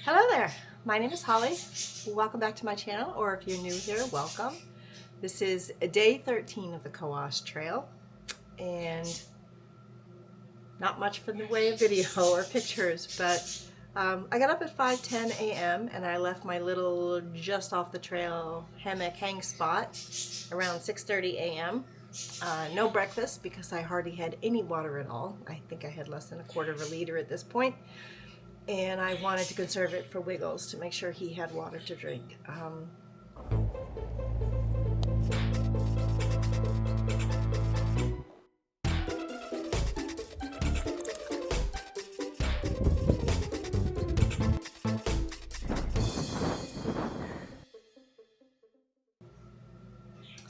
Hello there, my name is Holly. Welcome back to my channel, or if you're new here, welcome. This is day 13 of the Cohos Trail, and not much for the way of video or pictures, but I got up at 5:10 a.m. and I left my little just off the trail hammock hang spot around 6:30 a.m. No breakfast because I hardly had any water at all. I think I had less than a quarter of a liter at this point. And I wanted to conserve it for Wiggles to make sure he had water to drink.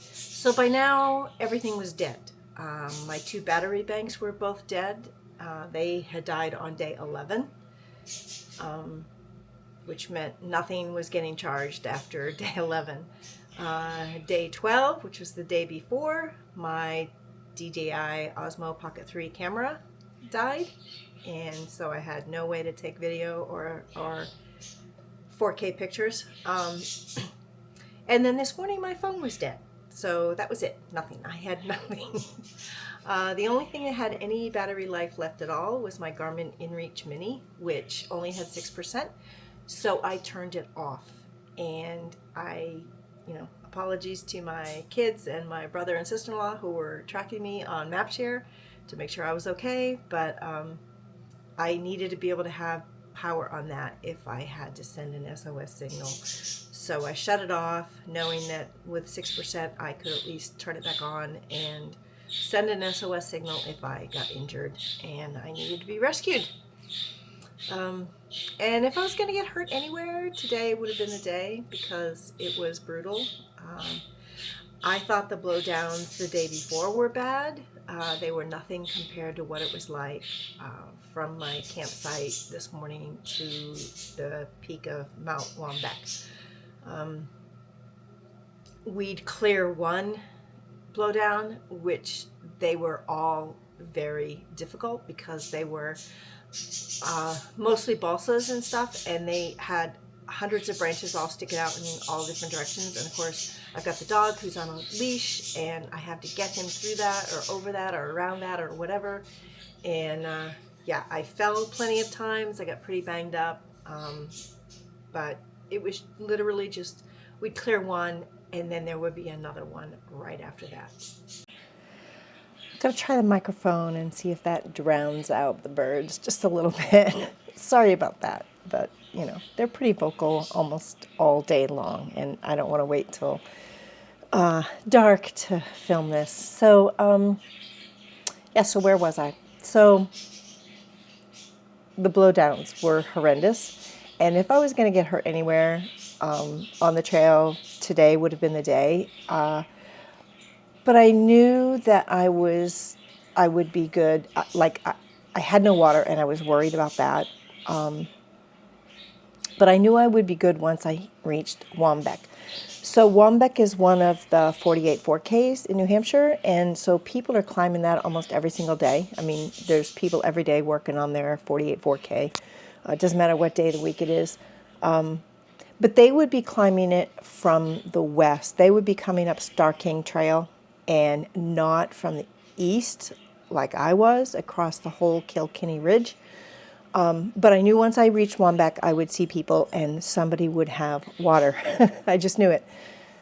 So by now, everything was dead. My two battery banks were both dead. They had died on day 11. Which meant nothing was getting charged after day 11. Day 12, which was the day before, my DJI Osmo Pocket 3 camera died, and so I had no way to take video or 4K pictures. And then this morning my phone was dead, so that was it. Nothing. I had nothing. The only thing that had any battery life left at all was my Garmin InReach Mini, which only had 6%. So I turned it off, and apologies to my kids and my brother and sister-in-law who were tracking me on MapShare to make sure I was okay, but I needed to be able to have power on that if I had to send an SOS signal. So I shut it off, knowing that with 6% I could at least turn it back on and send an SOS signal if I got injured and I needed to be rescued. And if I was going to get hurt anywhere, today would have been the day because it was brutal. I thought the blowdowns the day before were bad. They were nothing compared to what it was like from my campsite this morning to the peak of Mount Waumbk. We'd clear one blowdown, which they were all very difficult because they were mostly balsas and stuff, and they had hundreds of branches all sticking out in all different directions. And of course I've got the dog who's on a leash, and I have to get him through that or over that or around that or whatever. And yeah, I fell plenty of times. I got pretty banged up, but it was literally just we'd clear one and then there would be another one right after that. I'm going to try the microphone and see if that drowns out the birds just a little bit. Sorry about that, but they're pretty vocal almost all day long, and I don't want to wait till dark to film this. So yeah, so where was I? So the blowdowns were horrendous, and if I was going to get hurt anywhere on the trail, today would have been the day. But I knew that I would be good. I had no water, and I was worried about that. But I knew I would be good once I reached Waumbk. So Waumbk is one of the 48 4Ks in New Hampshire, and so people are climbing that almost every single day. I mean, there's people every day working on their 48 4K. It doesn't matter what day of the week it is. But they would be climbing it from the west. They would be coming up Starr King Trail, and not from the east like I was across the whole Kilkenny Ridge. But I knew once I reached Waumbk, I would see people and somebody would have water. I just knew it.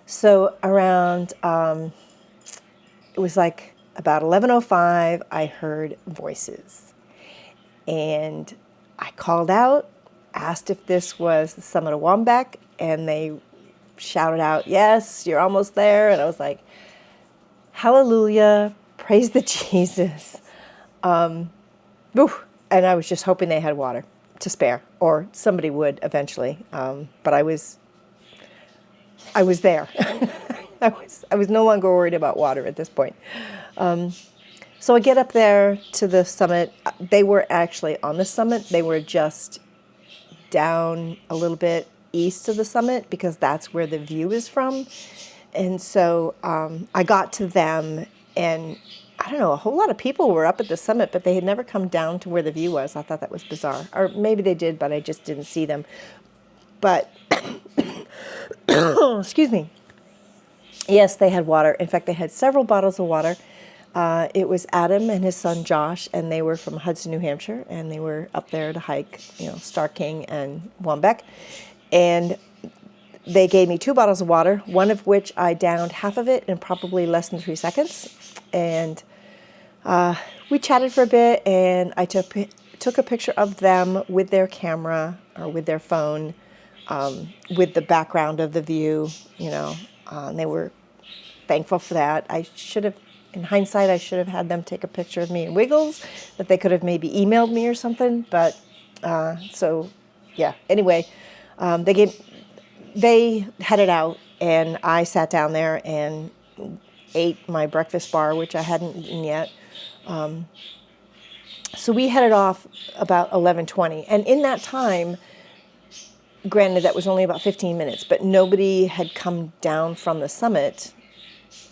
So around, it was like about 11:05, I heard voices. And I called out, asked if this was the summit of Waumbk, and they shouted out, "Yes, you're almost there." And I was like, hallelujah, praise the Jesus. And I was just hoping they had water to spare, or somebody would eventually. But I was there. I was no longer worried about water at this point. So I get up there to the summit. They were actually on the summit. They were just down a little bit east of the summit because that's where the view is from. And so I got to them, and I don't know, a whole lot of people were up at the summit, but they had never come down to where the view was. I thought that was bizarre. Or maybe they did, but I just didn't see them. But, excuse me. Yes, they had water. In fact, they had several bottles of water. It was Adam and his son Josh, and they were from Hudson, New Hampshire, and they were up there to hike, Starr King and Waumbk. And they gave me 2 bottles of water, one of which I downed half of it in probably less than 3 seconds. And we chatted for a bit, and I took a picture of them with their camera or with their phone, with the background of the view, and they were thankful for that. I should have, in hindsight, I should have had them take a picture of me in Wiggles that they could have maybe emailed me or something. But so, yeah. Anyway, they headed out, and I sat down there and ate my breakfast bar, which I hadn't eaten yet. So we headed off about 11:20, and in that time, granted that was only about 15 minutes, but nobody had come down from the summit,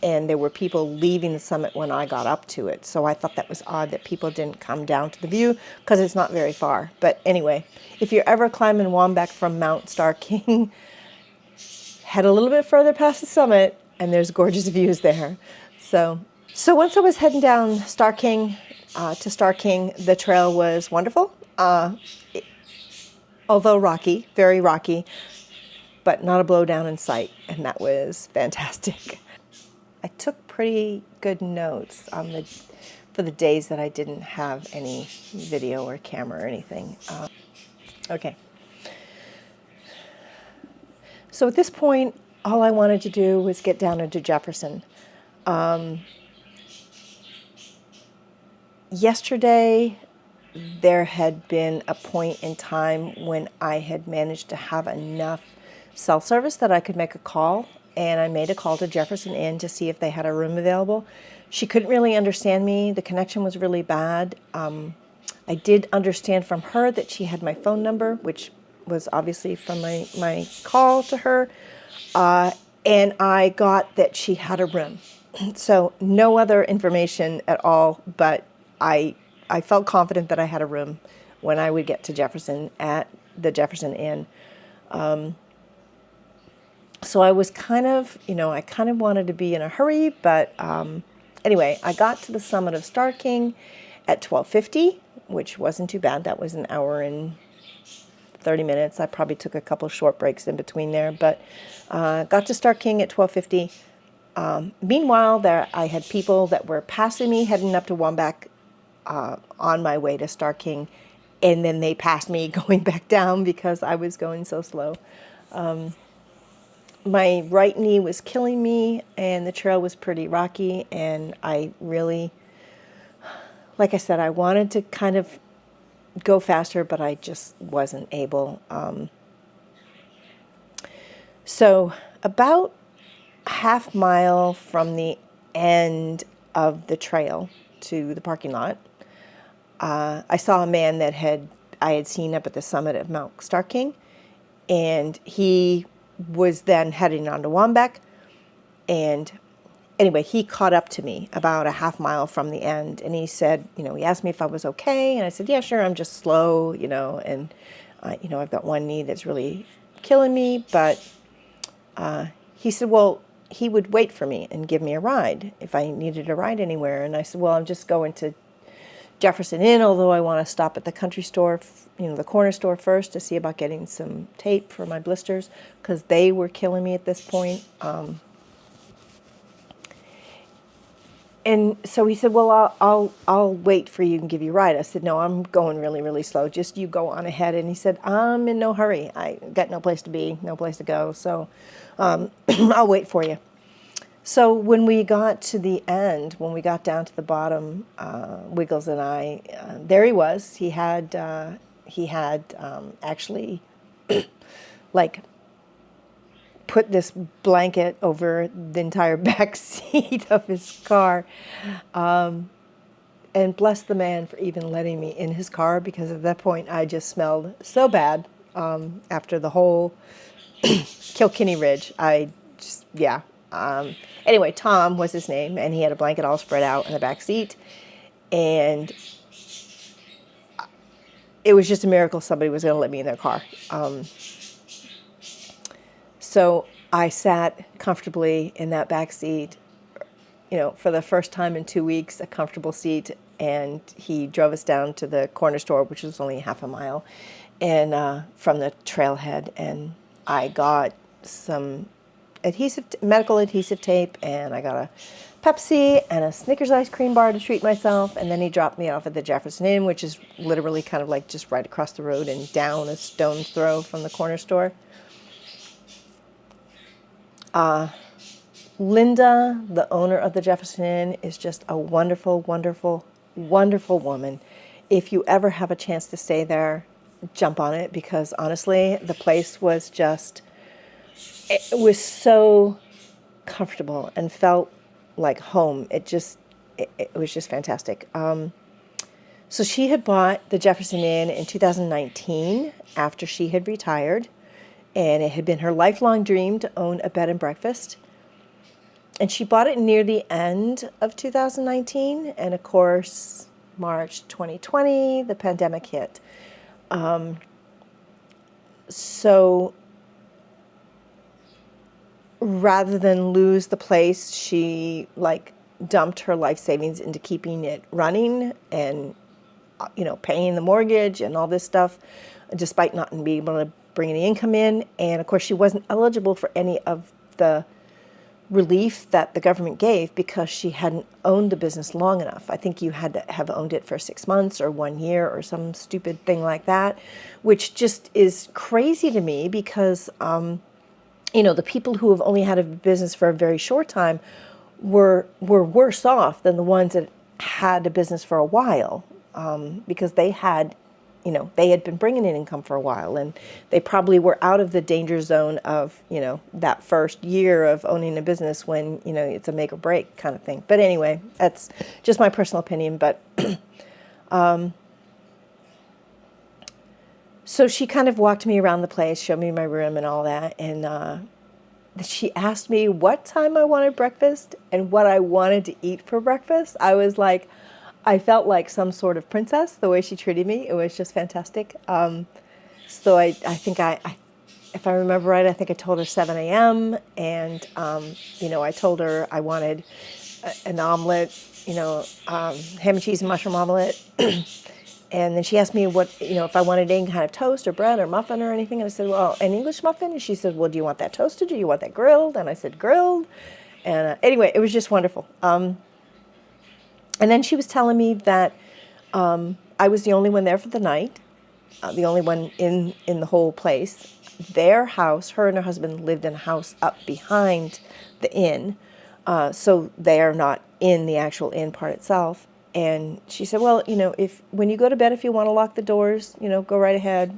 and there were people leaving the summit when I got up to it. So I thought that was odd that people didn't come down to the view, because it's not very far. But anyway, if you're ever climbing Waumbk from Mount Starr King, head a little bit further past the summit, and there's gorgeous views there. So once I was heading down Starr King to Starr King, the trail was wonderful. Although rocky, very rocky, but not a blowdown in sight, and that was fantastic. I took pretty good notes for the days that I didn't have any video or camera or anything. Okay. So at this point, all I wanted to do was get down into Jefferson. Yesterday, there had been a point in time when I had managed to have enough cell service that I could make a call, and I made a call to Jefferson Inn to see if they had a room available. She couldn't really understand me. The connection was really bad. I did understand from her that she had my phone number, which was obviously from my call to her, and I got that she had a room. So no other information at all, but I felt confident that I had a room when I would get to Jefferson at the Jefferson Inn. So I was kind of, I kind of wanted to be in a hurry, but anyway, I got to the summit of Starr King at 12:50, which wasn't too bad. That was an hour and 30 minutes. I probably took a couple short breaks in between there, but got to Starr King at 12:50. Meanwhile, I had people that were passing me heading up to Waumbk on my way to Starr King, and then they passed me going back down because I was going so slow. My right knee was killing me, and the trail was pretty rocky, and I really, like I said, I wanted to kind of go faster, but I just wasn't able. So about a half mile from the end of the trail to the parking lot, I saw a man that I had seen up at the summit of Mount Starr King, and he was then heading on to Waumbk. And anyway, he caught up to me about a half mile from the end, and he said, he asked me if I was okay, and I said, yeah, sure, I'm just slow, and I've got one knee that's really killing me. But he said, well, he would wait for me and give me a ride if I needed a ride anywhere. And I said, well, I'm just going to Jefferson Inn, although I want to stop at the country store, the corner store first to see about getting some tape for my blisters, because they were killing me at this point. And so he said, well, I'll wait for you and give you a ride. I said, no, I'm going really, really slow. Just you go on ahead. And he said, I'm in no hurry. I got no place to be, no place to go. So I'll wait for you. So when we got to the end, when we got down to the bottom, Wiggles and I, there he was. He had actually put this blanket over the entire back seat of his car. And bless the man for even letting me in his car, because at that point I just smelled so bad after the whole Kilkenny Ridge. Anyway, Tom was his name, and he had a blanket all spread out in the back seat. And it was just a miracle somebody was going to let me in their car. So I sat comfortably in that back seat, for the first time in 2 weeks, a comfortable seat, and he drove us down to the corner store, which was only half a mile, and from the trailhead, and I got some medical adhesive tape, and I got a Pepsi and a Snickers ice cream bar to treat myself, and then he dropped me off at the Jefferson Inn, which is literally kind of like just right across the road and down a stone's throw from the corner store. Linda, the owner of the Jefferson Inn, is just a wonderful, wonderful, wonderful woman. If you ever have a chance to stay there, jump on it, because honestly, the place was it was so comfortable and felt like home. It was just fantastic. So she had bought the Jefferson Inn in 2019 after she had retired, and it had been her lifelong dream to own a bed and breakfast. And she bought it near the end of 2019, and of course, March 2020, the pandemic hit. So rather than lose the place, she dumped her life savings into keeping it running and, paying the mortgage and all this stuff, despite not being able to bring any income in. And of course, she wasn't eligible for any of the relief that the government gave because she hadn't owned the business long enough. I think you had to have owned it for 6 months or 1 year or some stupid thing like that, which just is crazy to me because, the people who have only had a business for a very short time were worse off than the ones that had a business for a while, because they had been bringing in income for a while, and they probably were out of the danger zone of, that first year of owning a business when, it's a make or break kind of thing. But anyway, that's just my personal opinion. But so she kind of walked me around the place, showed me my room and all that. And she asked me what time I wanted breakfast and what I wanted to eat for breakfast. I felt like some sort of princess the way she treated me. It was just fantastic. So I think if I remember right, I think I told her 7 a.m. And, I told her I wanted an omelet, ham and cheese and mushroom omelet. And then she asked me what, if I wanted any kind of toast or bread or muffin or anything. And I said, well, an English muffin. And she said, well, do you want that toasted or do you want that grilled? And I said, grilled. And anyway, it was just wonderful. And then she was telling me that I was the only one there for the night, the only one in the whole place. Their house, her and her husband lived in a house up behind the inn, so they are not in the actual inn part itself. And she said, well, when you go to bed, if you want to lock the doors, go right ahead,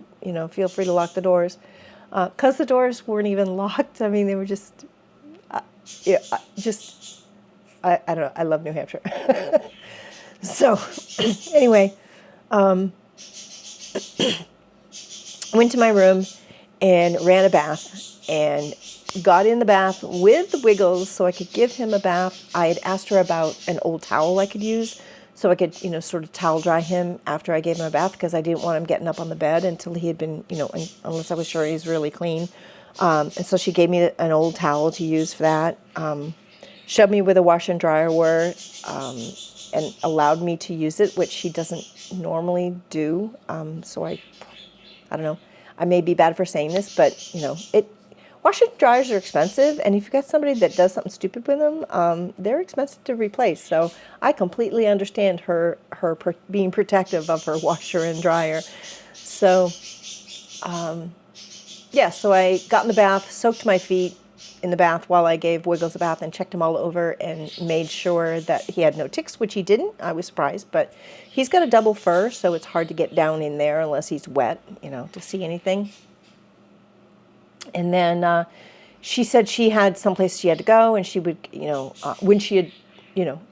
feel free to lock the doors. Because the doors weren't even locked. I mean, they were just, I don't know. I love New Hampshire. So anyway, went to my room and ran a bath and got in the bath with the Wiggles so I could give him a bath. I had asked her about an old towel I could use so I could, sort of towel dry him after I gave him a bath, because I didn't want him getting up on the bed until he had been, unless I was sure he's really clean. And so she gave me an old towel to use for that. Showed me where the washer and dryer were, and allowed me to use it, which she doesn't normally do. So I don't know. I may be bad for saying this, but washer and dryers are expensive, and if you've got somebody that does something stupid with them, they're expensive to replace. So I completely understand her being protective of her washer and dryer. So so I got in the bath, soaked my feet in the bath while I gave Wiggles a bath, and checked him all over and made sure that he had no ticks, which he didn't. I was surprised, but he's got a double fur, so it's hard to get down in there unless he's wet, to see anything. And then she said she had someplace she had to go, and she would, when she had,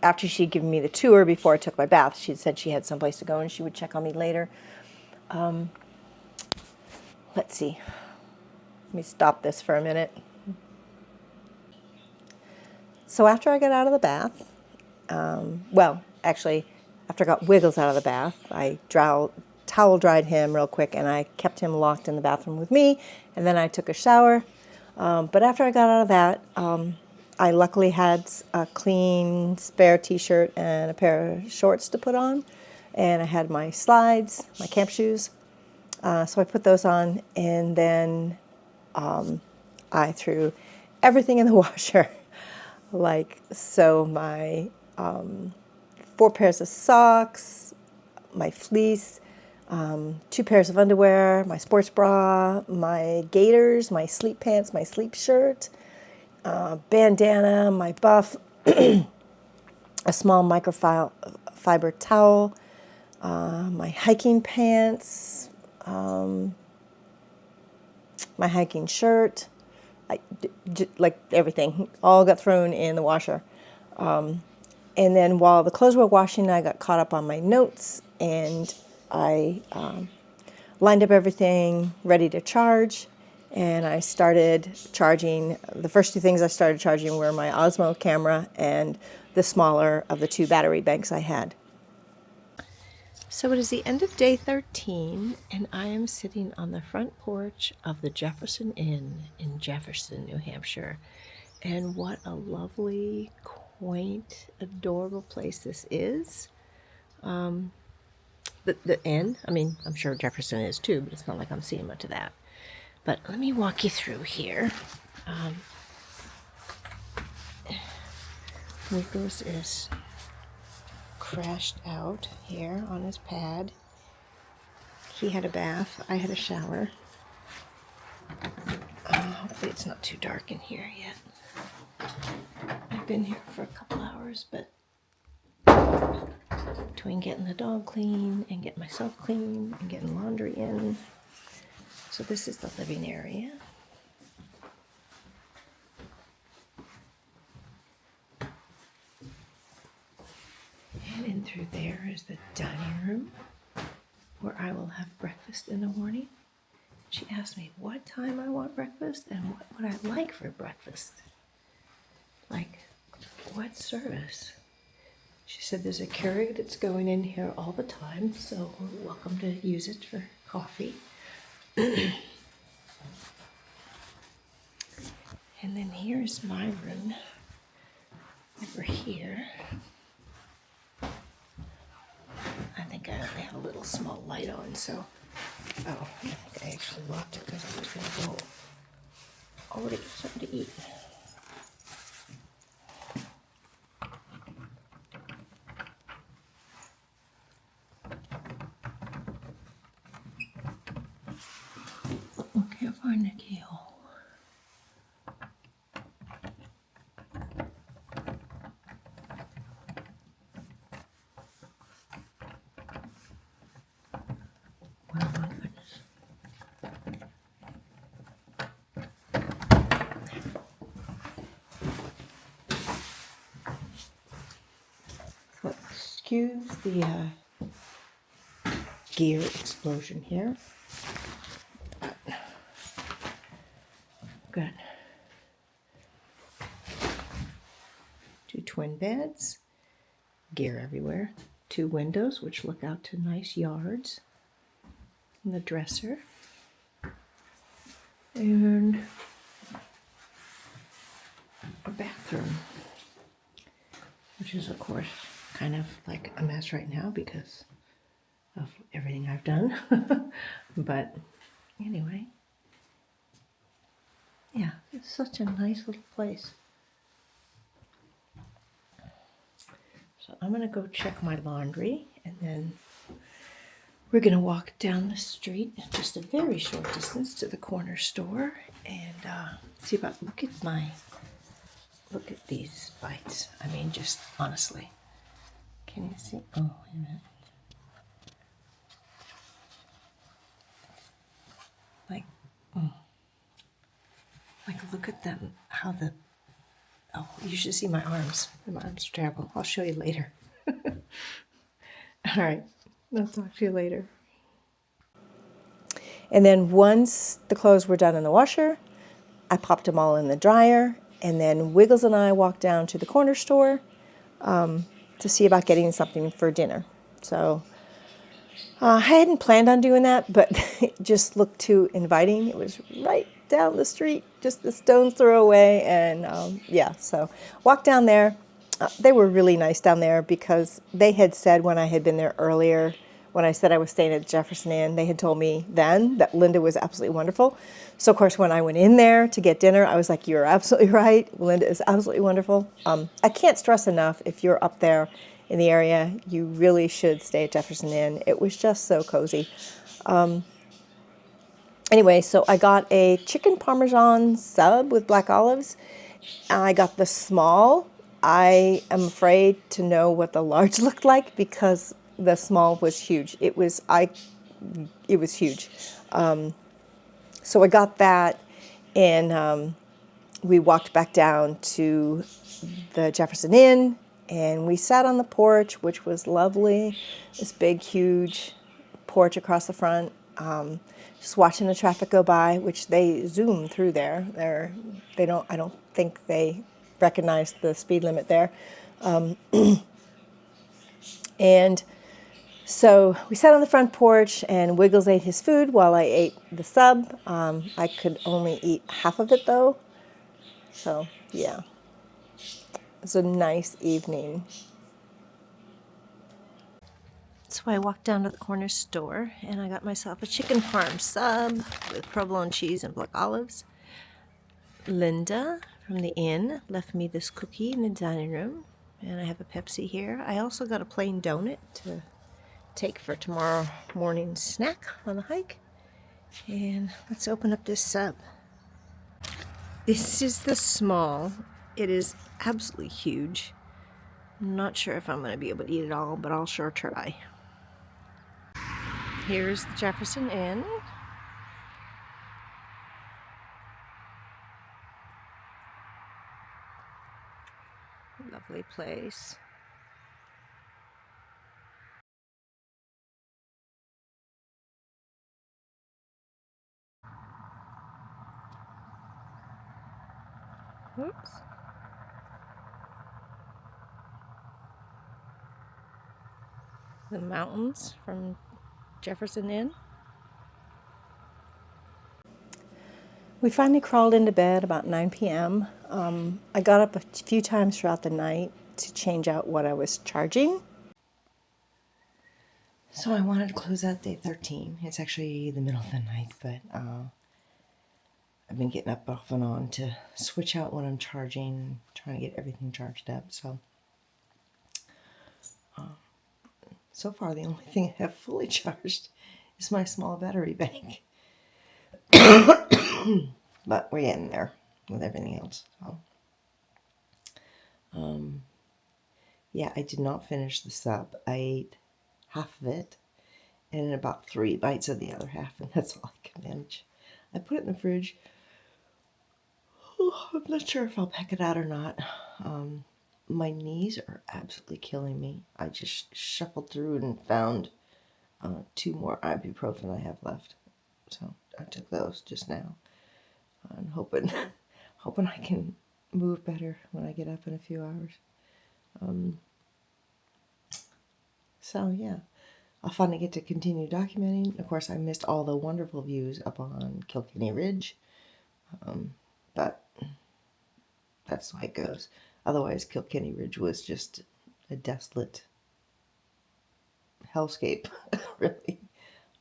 after she'd given me the tour before I took my bath, she said she had someplace to go and she would check on me later. Let's see. Let me stop this for a minute. So after I got out of the bath, after I got Wiggles out of the bath, I towel dried him real quick, and I kept him locked in the bathroom with me, and then I took a shower. But after I got out of that, I luckily had a clean spare t-shirt and a pair of shorts to put on. And I had my slides, my camp shoes. So I put those on, and then I threw everything in the washer. Like, so my 4 pairs of socks, my fleece, 2 pairs of underwear, my sports bra, my gaiters, my sleep pants, my sleep shirt, bandana, my buff, a small microfiber towel, my hiking pants, my hiking shirt, like everything, all got thrown in the washer. And then while the clothes were washing, I got caught up on my notes, and I lined up everything ready to charge. And I started charging. The first 2 things I started charging were my Osmo camera and the smaller of the 2 battery banks I had. So it is the end of day 13, and I am sitting on the front porch of the Jefferson Inn in Jefferson, New Hampshire. And what a lovely, quaint, adorable place this is. The inn, I mean, I'm sure Jefferson is too, but it's not like I'm seeing much of that. But let me walk you through here. Rufus is crashed out here on his pad. He had a bath. I had a shower. Hopefully it's not too dark in here yet. I've been here for a couple hours, but between getting the dog clean and getting myself clean and getting laundry in. So this is the living area. And in through there is the dining room, where I will have breakfast in the morning. She asked me what time I want breakfast and what would I like for breakfast. Like, what service? She said there's a Keurig that's going in here all the time, so we're welcome to use it for coffee. And then here's my room over here. I think I only have a little small light on, so... Oh, I think I actually locked it because I was going to go over to get something to eat. I can't find the keyhole. Oh my goodness. So excuse the gear explosion here. Good. 2 twin beds, gear everywhere. 2 windows which look out to nice yards. And the dresser. And a bathroom, which is of course kind of like a mess right now because of everything I've done. But anyway, yeah, it's such a nice little place. So I'm gonna go check my laundry, and then we're gonna walk down the street just a very short distance to the corner store and see about look at these bites. I mean, just honestly, can you see? Oh, wait a minute. Like, look at them. Oh, you should see my arms. My arms are terrible. I'll show you later. All right, I'll talk to you later. And then once the clothes were done in the washer, I popped them all in the dryer, and then Wiggles and I walked down to the corner store to see about getting something for dinner. So I hadn't planned on doing that, but it just looked too inviting. It was right down the street, just a stone's throw away. And yeah, so walked down there. They were really nice down there because they had said when I had been there earlier, when I said I was staying at Jefferson Inn, they had told me then that Linda was absolutely wonderful. So of course, when I went in there to get dinner, I was like, "You're absolutely right. Linda is absolutely wonderful." I can't stress enough, if you're up there in the area, you really should stay at Jefferson Inn. It was just so cozy. Anyway, so I got a chicken parmesan sub with black olives. I got the small. I am afraid to know what the large looked like because the small was huge. It was huge. So I got that, and we walked back down to the Jefferson Inn, and we sat on the porch, which was lovely. This big, huge porch across the front. Just watching the traffic go by, which they zoom through there. They don't. I don't think they recognize the speed limit there. And so we sat on the front porch, and Wiggles ate his food while I ate the sub. I could only eat half of it though. So yeah, it was a nice evening. So I walked down to the corner store and I got myself a chicken parm sub with provolone cheese and black olives. Linda from the inn left me this cookie in the dining room, and I have a Pepsi here. I also got a plain donut to take for tomorrow morning's snack on the hike. And let's open up this sub. This is the small. It is absolutely huge. I'm not sure if I'm going to be able to eat it all, but I'll sure try. Here's the Jefferson Inn. Lovely place. Whoops. The mountains from Jefferson Inn. We finally crawled into bed about 9 p.m. I got up a few times throughout the night to change out what I was charging. So I wanted to close out day 13. It's actually the middle of the night, but I've been getting up off and on to switch out what I'm charging, trying to get everything charged up. So far, the only thing I have fully charged is my small battery bank. But we're getting there with everything else. So, yeah, I did not finish the sub. I ate half of it and about 3 bites of the other half, and that's all I can manage. I put it in the fridge. Oh, I'm not sure if I'll pack it out or not. My knees are absolutely killing me. I just shuffled through and found 2 more ibuprofen I have left. So I took those just now. I'm hoping I can move better when I get up in a few hours. So yeah, I'll finally get to continue documenting. Of course, I missed all the wonderful views up on Kilkenny Ridge, but that's the way it goes. Otherwise, Kilkenny Ridge was just a desolate hellscape, really.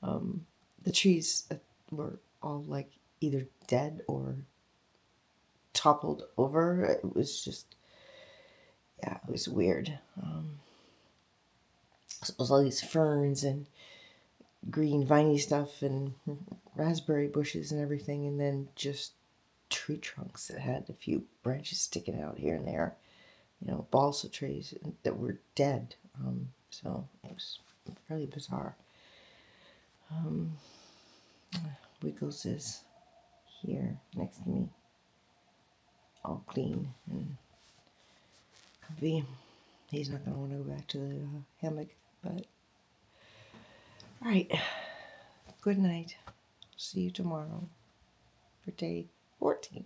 The trees were all like either dead or toppled over. It was just, yeah, it was weird. So it was all these ferns and green viney stuff and raspberry bushes and everything, and then just tree trunks that had a few branches sticking out here and there. You know, balsa trees that were dead. So it was fairly bizarre. Wiggles is here next to me, all clean and comfy. He's not going to want to go back to the hammock, but all right. Good night. See you tomorrow for day 14.